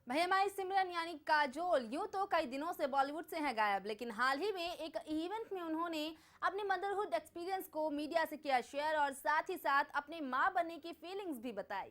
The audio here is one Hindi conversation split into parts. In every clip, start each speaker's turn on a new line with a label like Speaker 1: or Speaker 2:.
Speaker 1: भाई हमारी सिमरन यानी काजोल यूं तो कई दिनों से बॉलीवुड से हैं गायब, लेकिन हाल ही में एक इवेंट में उन्होंने अपने मदरहुड एक्सपीरियंस को मीडिया से किया शेयर और साथ ही साथ अपने मां बनने की फीलिंग्स भी बताई।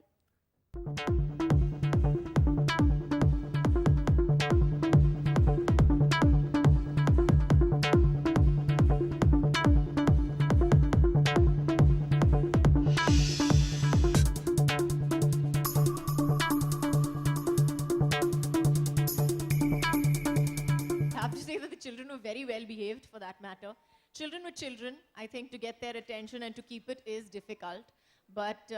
Speaker 2: I have to say that the children were very well behaved for that matter. Children with children, I think to get their attention and to keep it is difficult. But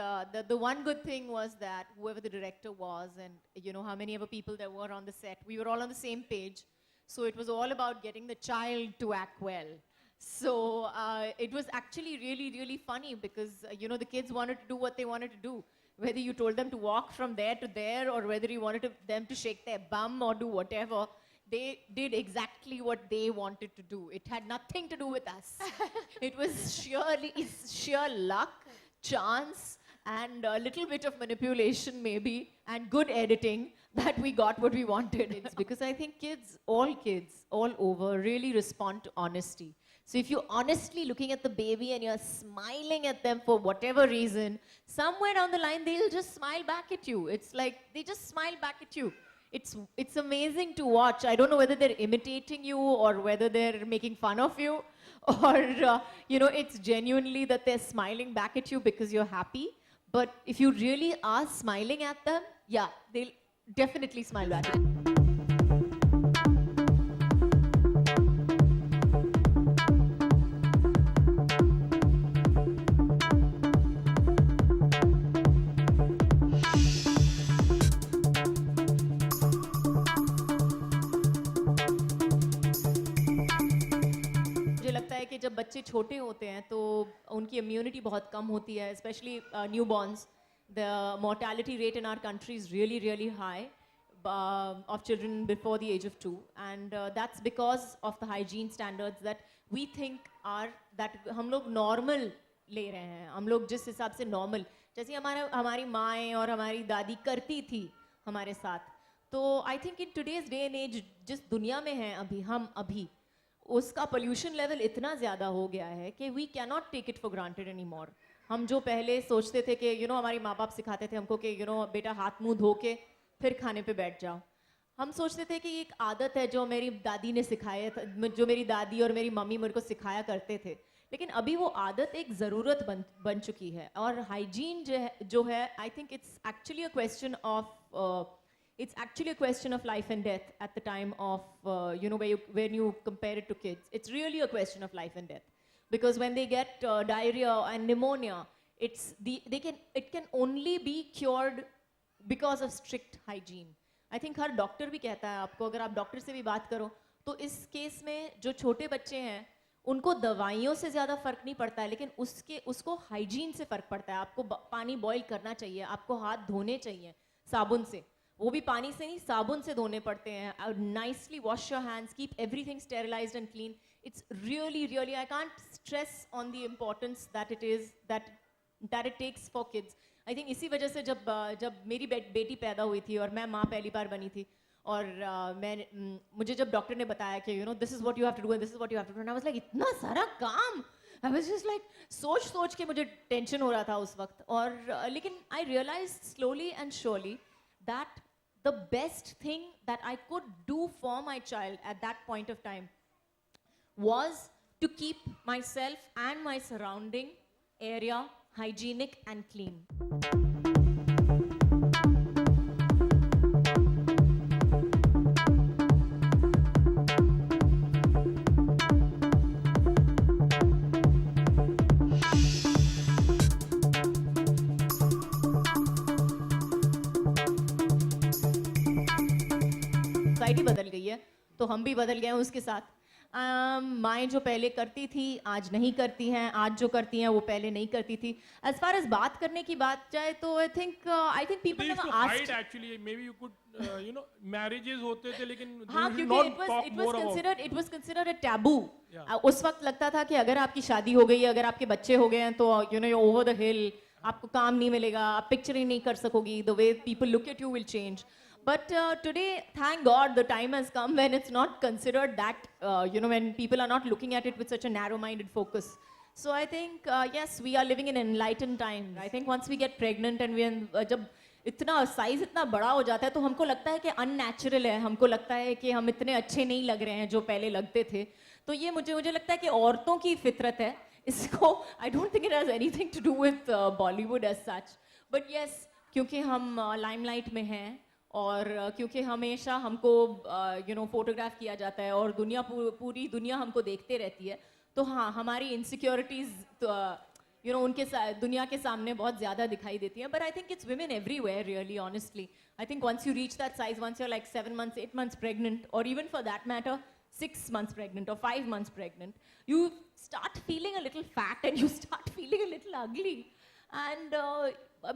Speaker 2: the one good thing was that whoever the director was and you know how many other people there were on the set, we were all on the same page. So it was all about getting the child to act well. So it was actually really, really funny because you know the kids wanted to do what they wanted to do. Whether you told them to walk from there to there or whether you wanted them to shake their bum or do whatever, they did exactly what they wanted to do. It had nothing to do with us. It was sheer luck, chance, and a little bit of manipulation maybe, and good editing that we got what we wanted. It's because I think kids, all over, really respond to honesty. So if you're honestly looking at the baby and you're smiling at them for whatever reason, somewhere down the line they'll just smile back at you. It's like they just smile back at you. It's amazing to watch. I don't know whether they're imitating you or whether they're making fun of you or, you know, it's genuinely that they're smiling back at you because you're happy. But if you really are smiling at them, yeah, they'll definitely smile back at you. मुझे लगता है कि जब बच्चे छोटे होते हैं तो उनकी इम्यूनिटी बहुत कम होती है, specially newborns. The mortality rate in our country is really really high of children before the age of 2, and that's because of the hygiene standards that we think are that हम लोग normal ले रहे हैं. हम लोग जिस हिसाब से normal, जैसे हमारी माएँ और हमारी दादी करती थी हमारे साथ, तो I think in today's day and age जिस दुनिया में हैं अभी उसका पोल्यूशन लेवल इतना ज़्यादा हो गया है कि we can not take it for granted any more. हम जो पहले सोचते थे कि यू नो हमारे माँ बाप सिखाते थे हमको कि यू नो बेटा हाथ मुंह धो के फिर खाने पे बैठ जाओ. हम सोचते थे कि ये एक आदत है जो मेरी दादी ने सिखाया था, जो मेरी दादी और मेरी मम्मी मेरे को सिखाया करते थे. लेकिन अभी वो आदत एक ज़रूरत बन चुकी है. और हाइजीन जो है I think it's actually a question of it's actually a question of life and death at the time of, you know, when you compare it to kids. It's really a question of life and death. Because when they get diarrhea and pneumonia, it can only be cured because of strict hygiene. I think her doctor भी कहता है आपको, अगर आप डॉक्टर से भी बात करो, तो इस केस में जो छोटे बच्चे हैं, उनको दवाइयों से ज़्यादा फ़र्क नहीं पड़ता है, लेकिन उसको हाइजीन से फ़र्क पड़ता है. आपको पानी बॉईल करना चाहिए, आपको हाथ धोने चाहिए साबुन से. वो भी पानी से नहीं, साबुन से धोने पड़ते हैं. Nicely wash your hands, keep everything sterilized and clean. It's really, really, I can't stress on the importance that it is, that it takes for kids. I think इसी वजह से जब मेरी बेटी पैदा हुई थी और मैं माँ पहली बार बनी थी और मुझे जब डॉक्टर ने बताया कि you know this is what you have to do and this is what you have to do, and I was like इतना सारा काम. I was just like सोच के मुझे टेंशन हो रहा था उस वक्त. और लेकिन I realized slowly and surely that the best thing that I could do for my child at that point of time was to keep myself and my surrounding area hygienic and clean. Society बदल गई है तो हम भी बदल गए हैं उसके साथ. माएँ जो पहले करती थी आज नहीं करती हैं, आज जो करती हैं वो पहले नहीं करती थी. एज फार एज बात करने की बात जाए तो I think people
Speaker 3: They used
Speaker 2: never
Speaker 3: to hide
Speaker 2: asked.
Speaker 3: actually. Maybe you could, you know, marriages होते थे लेकिन
Speaker 2: हाँ,
Speaker 3: they would
Speaker 2: क्योंकि
Speaker 3: not talk more about.
Speaker 2: it was considered a taboo.
Speaker 3: Yeah.
Speaker 2: उस वक्त लगता था कि अगर आपकी शादी हो गई है, अगर आपके बच्चे हो गए हैं तो you know you're over the hill, आपको काम नहीं मिलेगा, आप पिक्चर ही नहीं कर सकोगी, the way people look at you will change. But today, thank God, the time has come when it's not considered that, when people are not looking at it with such a narrow-minded focus. So I think, yes, we are living in enlightened times. I think once we get pregnant and जब इतना साइज इतना बड़ा हो जाता है तो हमको लगता है कि अननेचुरल है, हमको लगता है कि हम इतने अच्छे नहीं लग रहे हैं जो पहले लगते थे. तो ये मुझे लगता है कि औरतों की फितरत है. इसको I don't think it has anything to do with Bollywood as such. But yes, क्योंकि हम limelight में हैं और क्योंकि हमेशा हमको फोटोग्राफ किया जाता है और पूरी दुनिया हमको देखते रहती है, तो हाँ, हमारी इनसिक्योरिटीज उनके दुनिया के सामने बहुत ज़्यादा दिखाई देती हैं. But I think it's women everywhere, really, honestly. I think once you reach that size, once you're like 7 months, 8 months pregnant, or even for that matter 6 months pregnant or 5 months pregnant, you start feeling a little fat and you start feeling a little ugly. And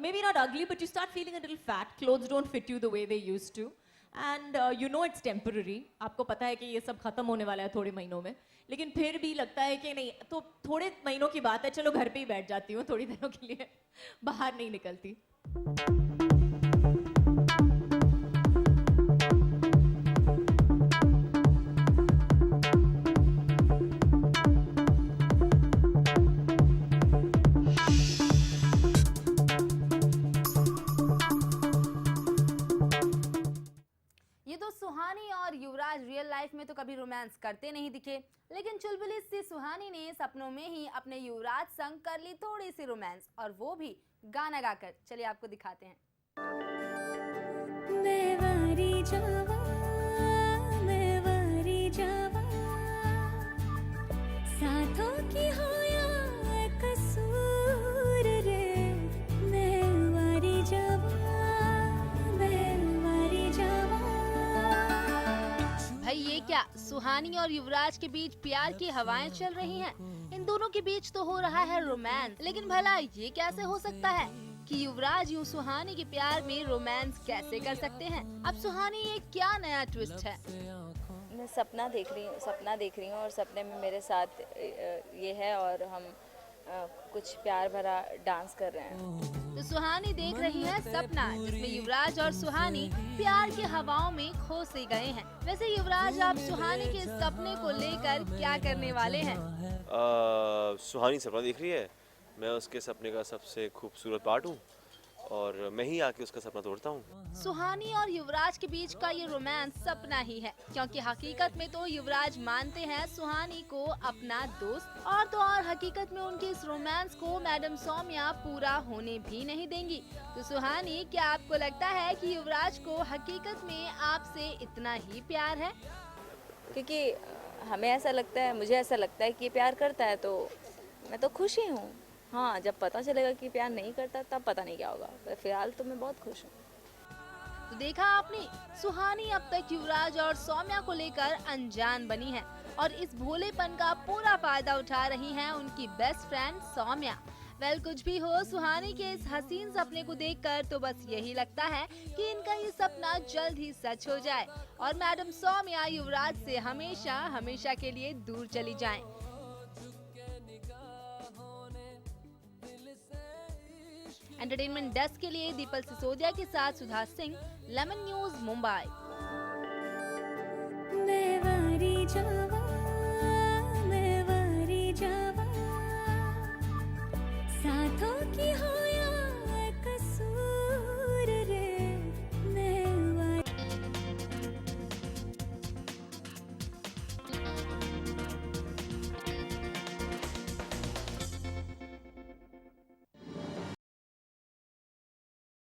Speaker 2: maybe not ugly, but you start feeling a little fat. Clothes don't fit you the way they used to. And it's temporary. आपको पता है कि ये सब खत्म होने वाला है थोड़े महीनों में. लेकिन फिर भी लगता है कि नहीं, तो थोड़े महीनों की बात है, चलो घर पे ही बैठ जाती हूँ थोड़ी दिनों के लिए, बाहर नहीं निकलती.
Speaker 1: ये तो सुहानी और युवराज रियल लाइफ में तो कभी रोमांस करते नहीं दिखे, लेकिन चुलबुली सी सुहानी ने सपनों में ही अपने युवराज संग कर ली थोड़ी सी रोमांस, और वो भी गाना गाकर. चलिए आपको दिखाते हैं.
Speaker 4: मैं वारी जावा, मैं वारी जावा, साथों की होया कसूर रे. मैं वारी जावा, मैं वारी जावा.
Speaker 1: भाई ये क्या, सुहानी और युवराज के बीच प्यार की हवाएं चल रही हैं. इन दोनों के बीच तो हो रहा है रोमांस, लेकिन भला ये कैसे हो सकता है कि युवराज यूं सुहानी के प्यार में रोमांस कैसे कर सकते हैं? अब सुहानी ये क्या नया ट्विस्ट है?
Speaker 5: मैं सपना देख रही हूँ और सपने में मेरे साथ ये है और हम कुछ प्यार भरा डांस कर रहे हैं.
Speaker 1: तो सुहानी देख रही है सपना, जिसमें युवराज और सुहानी प्यार की हवाओं में खो से गए हैं. वैसे युवराज, आप सुहानी के इस सपने को लेकर क्या करने वाले हैं?
Speaker 6: सुहानी सपना देख रही है, मैं उसके सपने का सबसे खूबसूरत पार्ट हूँ और मैं ही आके उसका सपना तोड़ता हूँ.
Speaker 1: सुहानी और युवराज के बीच का ये रोमांस सपना ही है, क्योंकि हकीकत में तो युवराज मानते हैं सुहानी को अपना दोस्त, और तो और हकीकत में उनके इस रोमांस को मैडम सौम्या पूरा होने भी नहीं देंगी. तो सुहानी, क्या आपको लगता है कि युवराज को हकीकत में आपसे इतना ही प्यार है?
Speaker 5: क्योंकि हमें ऐसा लगता है, मुझे ऐसा लगता है कि प्यार करता है तो मैं तो खुश ही हूँ. हाँ, जब पता चलेगा कि प्यार नहीं करता तब पता नहीं क्या होगा, पर फिलहाल तो मैं बहुत खुश हूँ.
Speaker 1: तो देखा आपने, सुहानी अब तक युवराज और सौम्या को लेकर अनजान बनी है, और इस भोलेपन का पूरा फायदा उठा रही हैं उनकी बेस्ट फ्रेंड सौम्या. वेल, कुछ भी हो, सुहानी के इस हसीन सपने को देखकर तो बस यही लगता है कि इनका ये सपना जल्द ही सच हो जाए और मैडम सौम्या युवराज से हमेशा हमेशा के लिए दूर चली जाएं. एंटरटेनमेंट डेस्क के लिए दीपल सिसोदिया के साथ सुधा सिंह, लेमन न्यूज, मुंबई.
Speaker 4: मैं वारी जावा.